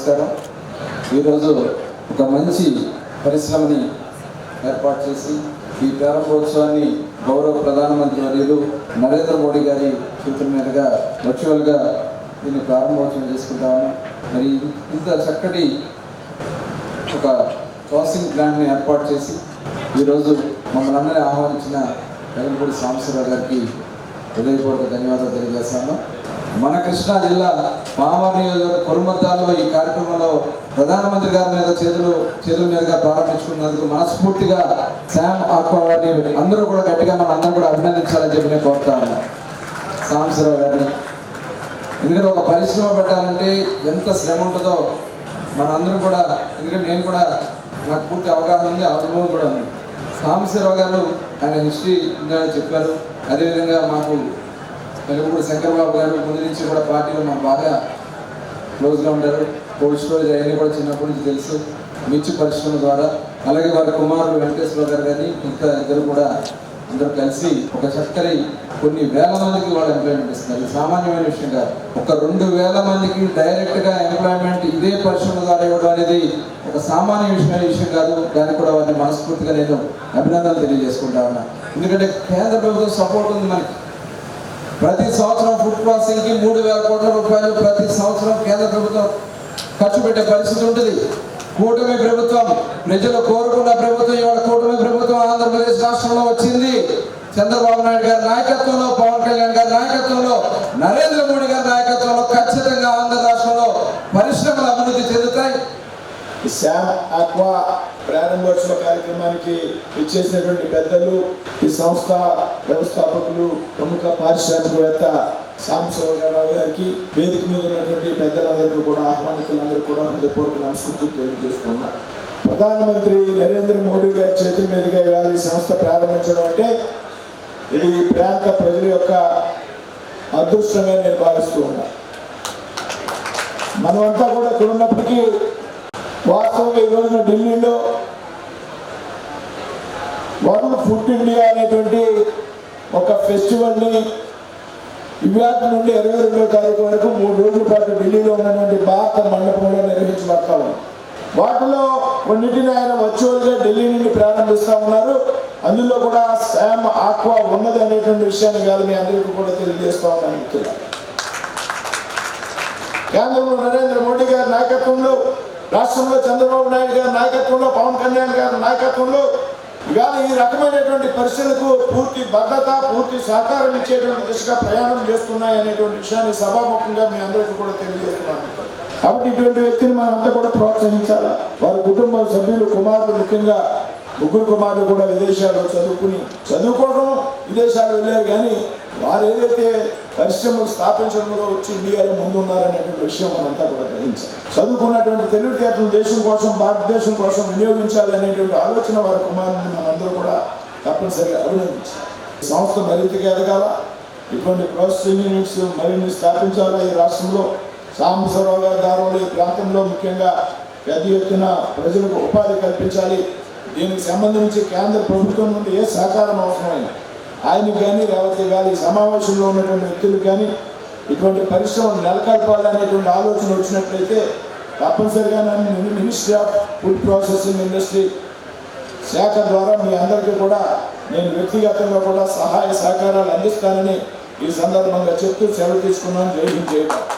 నమస్కారం. ఈరోజు ఒక మంచి పరిశ్రమని ఏర్పాటు చేసి ఈ ప్రారంభోత్సవాన్ని గౌరవ ప్రధానమంత్రి వర్యులు నరేంద్ర మోడీ గారి చేతుల మీదుగా వర్చువల్గా దీన్ని ప్రారంభోత్సవం చేసుకుంటాము. మరి ఇంత చక్కటి ఒక ప్రాసెసింగ్ ప్లాంట్ని ఏర్పాటు చేసి ఈరోజు మమ్మల్ని అందరినీ ఆహ్వానించిన వెలంపూడి సాంబశివరావు గారికి హృదయపూర్వక ధన్యవాదాలు తెలియజేస్తాను. మన కృష్ణా జిల్లా మామూలు నియోజకవర్గ కొరుమద్దాల్లో ఈ కార్యక్రమంలో ప్రధానమంత్రి గారి మీద చేతుల మీదుగా ప్రారంభించుకున్నందుకు మనస్ఫూర్తిగా శామ్ ఆక్వా వారిని అందరూ కూడా గట్టిగా మన అందరూ కూడా అభినందించాలని చెప్పి నేను కోరుతాను సాంబశివరావు గారిని. ఎందుకంటే ఒక పరిశ్రమ పెట్టాలంటే ఎంత శ్రమ ఉంటుందో మనందరం కూడా, ఎందుకంటే నేను కూడా నాకు పూర్తి అవగాహన ఉంది, అనుభవం కూడా ఉంది. సాంబశివరావు గారు ఆయన హిస్టరీ చెప్పారు. అదేవిధంగా మాకు వెలుగుపూడి శంకరబాబు గారు ముందు నుంచి కూడా పార్టీలో మాకు బాగా క్లోజ్గా ఉంటారు. కోల్డ్ స్టోరేజ్ అవన్నీ కూడా చిన్నప్పటి నుంచి తెలుసు మిర్చి పరిశ్రమ ద్వారా. అలాగే వారి కుమారుడు వెంకటేశ్వరరావు గారు కానీ ఇంకా ఇద్దరు కూడా అందరూ కలిసి ఒక చక్కని కొన్ని వేల మందికి వాళ్ళు ఎంప్లాయ్మెంట్ ఇస్తున్నారు. ఇది సామాన్యమైన విషయం కాదు. ఒక 2,000 మందికి డైరెక్ట్గా ఎంప్లాయ్మెంట్ ఇదే పరిశ్రమ ద్వారా ఇవ్వడం అనేది ఒక సామాన్య విషయం కాదు. దానికి కూడా వారిని మనస్ఫూర్తిగా నేను అభినందనలు తెలియజేసుకుంటా ఉన్నా. ఎందుకంటే కేంద్ర ప్రభుత్వం సపోర్ట్ ఉంది మనకి. ప్రతి సంవత్సరం ఫుడ్ ప్రాసెసింగ్కి 3,000 కోట్ల రూపాయలు ప్రతి సంవత్సరం కేంద్ర ప్రభుత్వం ఖర్చు పెట్టే పరిస్థితి ఉంటుంది. కూటమి ప్రభుత్వం, ప్రజలు కోరుకున్న ప్రభుత్వం, ఇవాళ కూటమి ప్రభుత్వం ఆంధ్రప్రదేశ్ రాష్ట్రంలో వచ్చింది. చంద్రబాబు నాయుడు గారి నాయకత్వంలో, పవన్ కళ్యాణ్ గారి నాయకత్వంలో, నరేంద్ర మోడీ గారి నాయకత్వంలో ఖచ్చితంగా ఆంధ్ర రాష్ట్రంలో పరిశ్రమలు అభివృద్ధి చెందుతాయి. శామ్ ఆక్వా ప్రారంభోత్సవ కార్యక్రమానికి ఇచ్చేసినటువంటి పెద్దలు, ఈ సంస్థ వ్యవస్థాపకులు, ప్రముఖ పారిశ్రామికవేత్త సాంబశివరావు గారికి, వేదిక మీద ఉన్నటువంటి పెద్దలందరికీ కూడా, ఆహ్వానితులందరూ కూడా హృదయపూర్వక నమస్కృతులు తెలియజేస్తున్నారు. ప్రధానమంత్రి నరేంద్ర మోడీ గారి చేతుల మీదుగా ఇవాళ ఈ సంస్థ ప్రారంభించడం అంటే ఇది ఈ ప్రాంత ప్రజల యొక్క అదృష్టంగా నేను భావిస్తూ ఉన్నాను. మనమంతా కూడా ఇక్కడ ఉన్నప్పటికీ వాస్తవంగా ఈ రోజున ఢిల్లీలో వరల్డ్ ఫుడ్ ఇండియా అనేటువంటి ఒక ఫెస్టివల్ని ఇవాళ నుండి 22వ తారీఖు వరకు 3 రోజుల పాటు ఢిల్లీలో ఉన్నటువంటి భారత మండపంలో నిర్వహించబడతా ఉంది. వాటిలో కొన్నిటిని ఆయన వర్చువల్గా ఢిల్లీ నుండి ప్రారంభిస్తూ ఉన్నారు. అందులో కూడా శామ్ ఆక్వా ఉన్నది అనేటువంటి విషయాన్ని కాదు మీ అందరికీ కూడా తెలియజేస్తూ ఉన్నాను. కేంద్రంలో నరేంద్ర మోడీ గారి నాయకత్వంలో, రాష్ట్రంలో చంద్రబాబు నాయుడు గారి నాయకత్వంలో, పవన్ కళ్యాణ్ గారి నాయకత్వంలో ఇవాళ ఈ రకమైనటువంటి పరిస్థితులకు పూర్తి భద్రత, పూర్తి సహకారం ఇచ్చేటువంటి దిశగా ప్రయాణం చేస్తున్నాయి అనేటువంటి విషయాన్ని సభాముఖంగా మీ అందరికీ కూడా తెలియజేస్తున్నాను. కాబట్టి ఇటువంటి వ్యక్తిని మనంతా కూడా ప్రోత్సహించాలా. వారి కుటుంబ సభ్యులు, కుమారులు, ముఖ్యంగా 3 కుమారులు కూడా విదేశాల్లో చదువుకోవడం విదేశాలు వెళ్ళారు. కానీ వారు ఏదైతే పరిశ్రమలు స్థాపించడంలో వచ్చి ఇండియాలో ముందున్నారనేటువంటి విషయం మనంతా కూడా గ్రహించాలి. చదువుకున్నటువంటి తెలివితేటలు దేశం కోసం, భారతదేశం కోసం వినియోగించాలి అనేటువంటి ఆలోచన వారి కుమారుని మనందరూ కూడా తప్పనిసరిగా అభినందించాలి. సంస్థ మరింతగా ఎదగాల, ఇటువంటి ప్రాసెసింగ్ యూనిట్స్ మరిన్ని స్థాపించాలా. ఈ రాష్ట్రంలో సాంబశివరావు గారి దారులు ఈ ప్రాంతంలో ముఖ్యంగా పెద్ద ఎత్తున ప్రజలకు ఉపాధి కల్పించాలి. దీనికి సంబంధించి కేంద్ర ప్రభుత్వం నుండి ఏ సహకారం అవసరమైంది ఆయనకు కానీ, లేకపోతే కానీ సమావేశంలో ఉన్నటువంటి వ్యక్తులకు కానీ ఇటువంటి పరిశ్రమను నెలకొల్పాలనేటువంటి ఆలోచన వచ్చినట్లయితే తప్పనిసరిగా ministry of food processing industry శాఖ ద్వారా మీ అందరికీ కూడా నేను వ్యక్తిగతంగా కూడా సహాయ సహకారాలు అందిస్తానని ఈ సందర్భంగా చెప్తూ సెలవు తీసుకున్నాను. జై హింద్, జై భారత్.